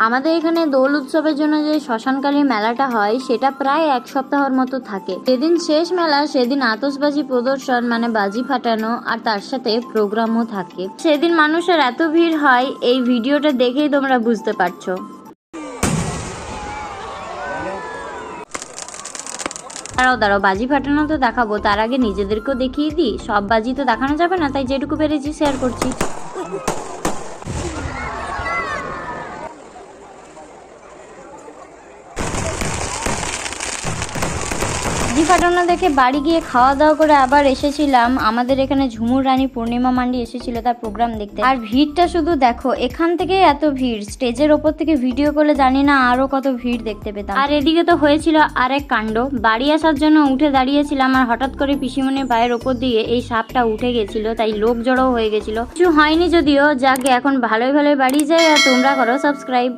আমাদের এখানে দোল উৎসবের জন্য যে শ্মশানকালী মেলাটা হয় সেটা প্রায় এক সপ্তাহের মতো থাকে। যেদিন শেষ মেলা সেদিন আতশবাজি প্রদর্শন মানে বাজি ফাটানো আর তার সাথে প্রোগ্রামও থাকে। সেদিন মানুষের এত ভিড় হয় এই ভিডিওটা দেখেই তোমরা বুঝতে পারছো। দাঁড়াও বাজি ফাটানো তো দেখাবো, তার আগে নিজেদেরকেও দেখিয়ে দিই। সব বাজি তো দেখানো যাবে না, তাই যেটুকু পেরেছি শেয়ার করছি। বাজি ফাটানো দেখে বাড়ি গিয়ে খাওয়া দাওয়া করে আবার এসেছিলাম আমাদের এখানে ঝুমুর রানী পূর্ণিমা মান্ডি এসেছিল তার প্রোগ্রাম দেখতে। আর ভিড়টা শুধু দেখো, এখান থেকে এত ভিড়, স্টেজের ওপর থেকে ভিডিও করলে জানি না আরো কত ভিড় দেখতে পেতাম। আর এদিকে তো হয়েছিল আরেক কাণ্ড। বাড়ি আসার জন্য উঠে দাঁড়িয়েছিলাম আর হঠাৎ করে পিসিমনির পায়ের ওপর দিয়ে এই সাপটা উঠে গেছিল, তাই লোক জড়ো হয়ে গেছিল। কিছু হয়নি যদিও, যাকে এখন ভালোই ভালোই বাড়ি যায়। আর তোমরা করো সাবস্ক্রাইব।